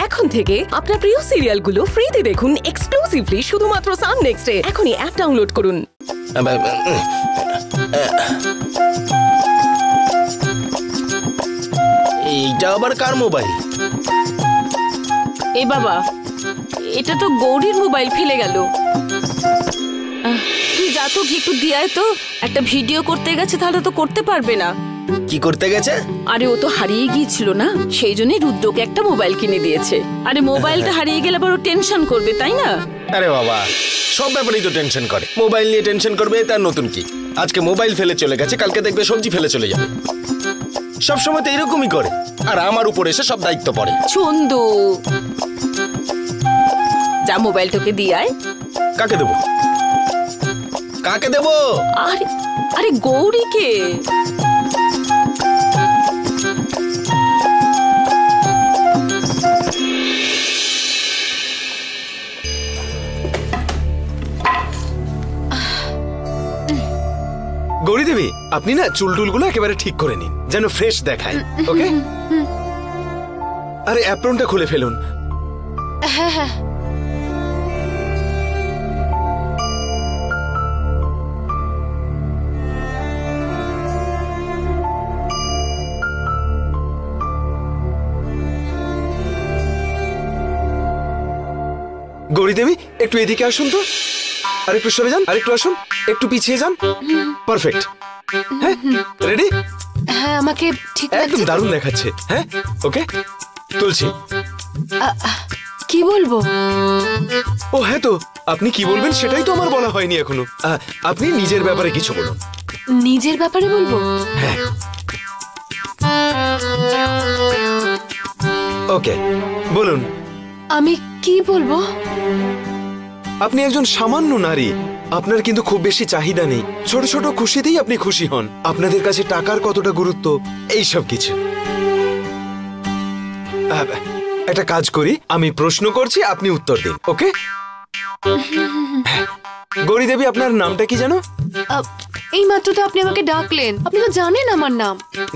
এখন থেকে আপনার প্রিয় সিরিয়ালগুলো ফ্রিতে দেখুন এক্সক্লুসিভলি শুধুমাত্র সান নেক্সটে। এখনই অ্যাপ ডাউনলোড করুন। এইটা আবার কার মোবাইল? এ বাবা, এটা তো গৌরীর মোবাইল, ফেলে গেল। তুই যা তো একটু দিয়ে তো, একটা ভিডিও করতে গেছে, তাহলে তো করতে পারবে না। কি করতে গেছে? আরে ও তো হারিয়ে গিয়েছিল না, সেই জন্যই রুদ্রকে একটা মোবাইল কিনে দিয়েছে। আরে মোবাইলটা হারিয়ে গেলে আবার ও টেনশন করবে, তাই না? আরে বাবা, সব ব্যাপারেই তো টেনশন করে। মোবাইল নিয়ে টেনশন করবে, তার নতুন কি? আজকে মোবাইল ফেলে চলে গেছে, কালকে দেখবে সবজি ফেলে চলে যাবে। সবসময় তো এরকমই করে, আর আমার উপর এসে সব দায়িত্ব পড়ে। চন্দু, যা মোবাইলটাকে দিয়ে আয়। কাকে দেবো? কাকে দেবো? আরে আরে গৌরীকে। গৌরী দেবী, আপনি না চুলটুলগুলো একেবারে ঠিক করে নিন, যেন ফ্রেশ দেখায়। ওকে? আরে অ্যাপ্রনটা খুলে ফেলুন। হ্যাঁ হ্যাঁ। গৌরী দেবী, একটু এদিকে আসুন তো। আর একটু সরে যান, আর একটু আসুন, একটু পিছিয়ে যান। পারফেক্ট। হ্যাঁ, রেডি? হ্যাঁ, আমাকে ঠিক একদম লাগছে। দারুণ দেখাচ্ছে। হ্যাঁ, ওকে, তুলছি। কি বলবো? ও হ্যাঁ, তো আপনি কি বলবেন সেটাই তো আমার বলা হয়নি এখনো। আপনি নিজের ব্যাপারে কিছু বলুন। নিজের ব্যাপারে বলবো? হ্যাঁ। ওকে, বলুন। আমি কি বলবো? আপনি একজন সামান্য নারী, আপনার কিন্তু খুব বেশি চাহিদা নেই, ছোট ছোট খুশিতেই আপনি খুশি হন। আপনাদের কাছে টাকার কতটা গুরুত্ব, এই সব কিছু। একটা কাজ করি, আমি প্রশ্ন করছি, আপনি উত্তর দিন। ওকে? গৌরী দেবী, আপনার নামটা কি জানো? এই মাত্র তো আপনি আমাকে ডাকলেন, আপনি তো জানেন আমার নাম।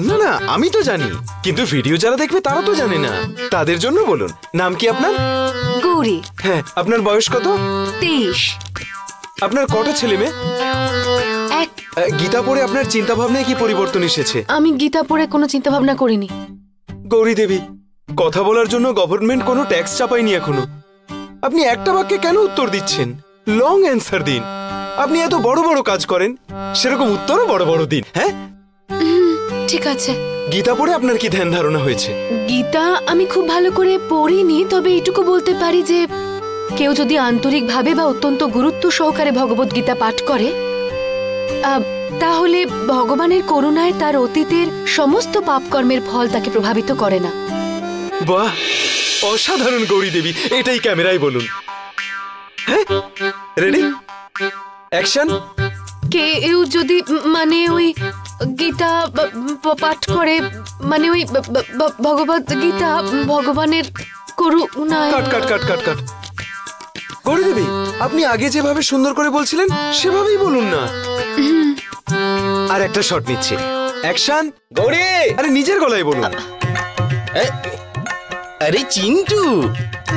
না না, আমি তো জানি, কিন্তু ভিডিও যারা দেখবে তারা তো জানে না, তাদের জন্য বলুন। নাম কি আপনার? গৌরী। হ্যাঁ, আপনার বয়স কত? 23। আপনার কটা ছেলে মেয়ে? এক। গীতা পড়ে আপনার চিন্তা ভাবনায় কি পরিবর্তন এসেছে? আমি গীতা পড়ে কোনো চিন্তা ভাবনা করিনি। গৌরী দেবী, কথা বলার জন্য গভর্নমেন্ট কোনো ট্যাক্স চাপায়নি এখনো। আপনি একটা বাক্যে কেন উত্তর দিচ্ছেন? লং অ্যান্সার দিন। আপনি এত বড় বড় কাজ করেন, সেরকম উত্তরও বড় বড় দিন। হ্যাঁ, ঠিক আছে। গীতা পড়ে আপনার কি ধ্যান ধারণা হয়েছে? গীতা আমি খুব ভালো করে পড়িনি, তবে এইটুকু বলতে পারি যে কেউ যদি আন্তরিকভাবে বা অত্যন্ত গুরুত্ব সহকারে ভগবত গীতা পাঠ করে, তাহলে ভগবানের করুণায় তার অতীতের সমস্ত পাপকর্মের ফল তাকে প্রভাবিত করে না। বাহ, অসাধারণ গৌরী দেবী, এটাই ক্যামেরায় বলুন। হ্যাঁ, রেডি, অ্যাকশন। কেউ যদি মানে ওই গীতা পাঠ করে, মানে ওই ভগবত গীতা ভগবানের করুণায়। কাট কাট কাট কাট কাট। গৌরী দেবী, আপনি আগে যেভাবে সুন্দর করে বলছিলেন সেভাবেই বলুন না। আর একটা শট নিচ্ছে, অ্যাকশন। গৌরী, আরে নিজের গলায় বলুন। আরে চিন্টু,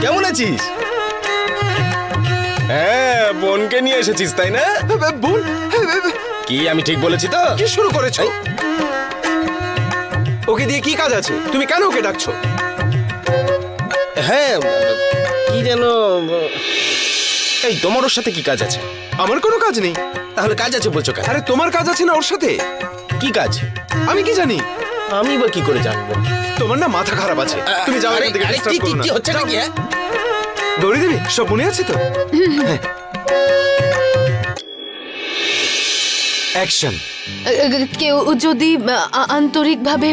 কেমন আছিস? হ্যাঁ, বোনকে নিয়ে এসেছিস তাই না? বোন? কি আমি ঠিক বলেছি তো? কি শুরু করেছো? ওকে দিয়ে কি কাজ আছে? তুমি কেন ওকে ডাকছো? হ্যাঁ, কি যেন। এই, তোমার ওর সাথে কি কাজ আছে? আমার কোনো কাজ নেই। তাহলে কাজ আছে বলছো কেন? আরে তোমার কাজ আছে না ওর সাথে? কি কাজ? আমি কি জানি? আমি বা কি করে জানবো? তোমার না মাথা খারাপ আছে, তুমি যাও এখান থেকে, ডিস্টার্ব করো না। কি হচ্ছে নাকি? গৌরী দেবী, সব মনে আছে তো? হ্যাঁ, অ্যাকশন। কেউ যদি আন্তরিকভাবে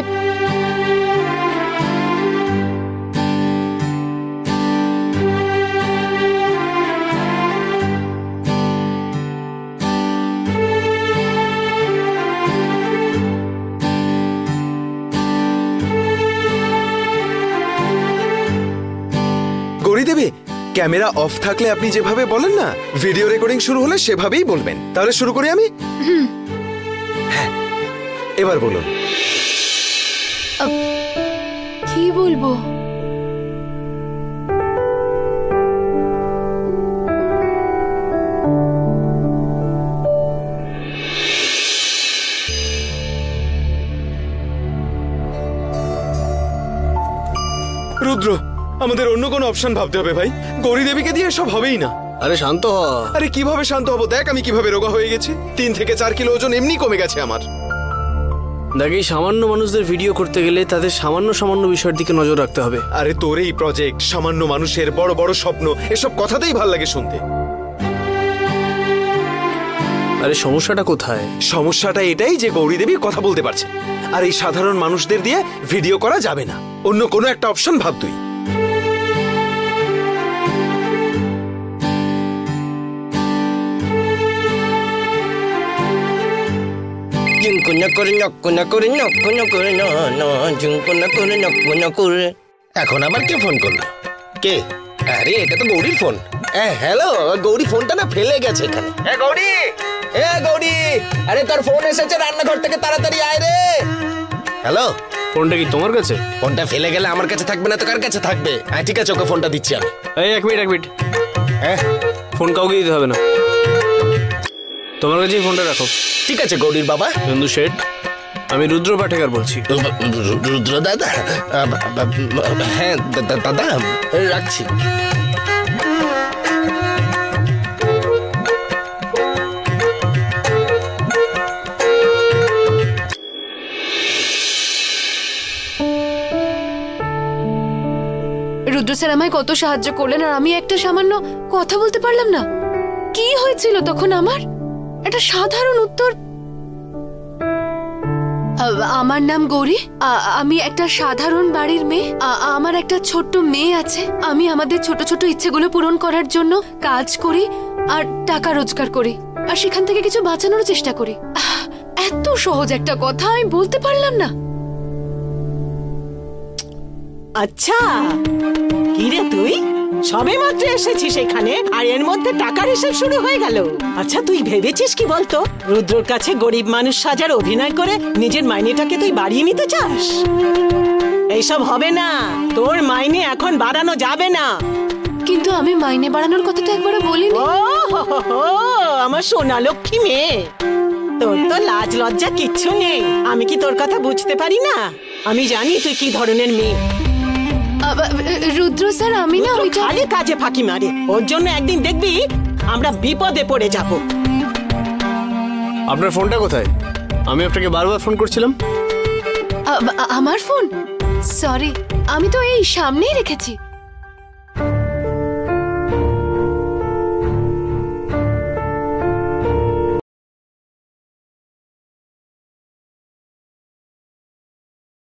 গৌরী দেবী, ক্যামেরা অফ থাকলে আপনি যেভাবে বলেন না, ভিডিও রেকর্ডিং শুরু হলে সেভাবেই বলবেন। তাহলে শুরু করি আমি? হ্যাঁ, এবার বলুন। কি বলবো? আমাদের অন্য কোনো অপশন ভাবতে হবে ভাই। গৌরী দেবীকে দিয়ে সব হবেই না। আরে শান্ত হ। আরে কিভাবে শান্ত হবো? দেখ আমি কিভাবে রোগা হয়ে গেছি। 3 থেকে 4 কিলো ওজন এমনি কমে গেছে আমার। দেখ, এই সামান্য মানুষদের ভিডিও করতে গেলে তাদের সামান্য সামান্য বিষয়ের দিকে নজর রাখতে হবে। আরে তোর এই প্রজেক্ট, সামান্য মানুষের বড় বড় স্বপ্ন, এসব কথাতেই ভাল লাগে শুনতে। আরে সমস্যাটা কোথায়? সমস্যাটা এটাই যে গৌরী দেবী কথা বলতে পারছে, আর এই সাধারণ মানুষদের দিয়ে ভিডিও করা যাবে না। অন্য কোনো একটা অপশন ভাব তুই। এখন আবার কে ফোন করলো? কে? আরে এটা তো গৌরীর ফোন। হ্যালো, গৌরী ফোনটা না ফেলে গেছে এখানে। গৌরী, গৌরী, আরে তোর ফোন এসেছে রান্নাঘর থেকে, তাড়াতাড়ি আয় রে। হ্যালো, ফোনটা কি তোমার কাছে? ফোনটা ফেলে গেলে আমার কাছে থাকবে না তো কার কাছে থাকবে? ঠিক আছে, ওকে ফোনটা দিচ্ছি আমি। এই এক মিনিট। হ্যাঁ, ফোন কাউকে দিতে হবে না, তোমার কাছেই ফোনটা রাখো। ঠিক আছে গৌরীর বাবা। বন্ধু শেঠ, আমি রুদ্র পাঠেকার বলছি। রুদ্র দাদা? হ্যাঁ দাদা, রাখছি। রুদ্র স্যার আমায় কত সাহায্য করলেন, আর আমি একটা সামান্য কথা বলতে পারলাম না। কি হয়েছিল তখন আমার? একটা সাধারণ উত্তর। আমার নাম গৌরী, আমি একটা সাধারণ বাড়ির মেয়ে। আমার একটা ছোট্ট মেয়ে আছে। আমি আমাদের ছোট ছোট ইচ্ছেগুলো পূরণ করার জন্য কাজ করি আর টাকা রোজগার করি, আর সেখান থেকে কিছু বাঁচানোর চেষ্টা করি। এত সহজ একটা কথা আমি বলতে পারলাম না। আচ্ছা, কি রে তুই সবে মাত্র এসেছিস এখানে, আর এর মধ্যে টাকার হিসেব শুরু হয়ে গেল? আচ্ছা, তুই ভেবেছিস কি বলতো, রুদ্রর কাছে গরিব মানুষ সাজার অভিনয় করে নিজের মাইনেটাকে তুই বাড়িয়ে নিতে চাস? এইসব হবে না, তোর মাইনে এখন বাড়ানো যাবে না। কিন্তু আমি মাইনে বাড়ানোর কথা তো একবারও বলিনি। ও হো হো হো, আমার সোনা লক্ষ্মী মেয়ে, তোর তো লাজ লজ্জা কিচ্ছু নেই। আমি কি তোর কথা বুঝতে পারি না? আমি জানি তুই কি ধরনের মেয়ে। রুদ্র স্যার, আমি না ওইটা খালি কাজে ফাঁকি মারে, ওর জন্য একদিন দেখবি আমরা বিপদে পড়ে যাব। আপনার ফোনটা কোথায়? আমি আপনাকে বারবার ফোন করছিলাম। আমার ফোন? সরি, আমি তো এই সামনেই রেখেছি।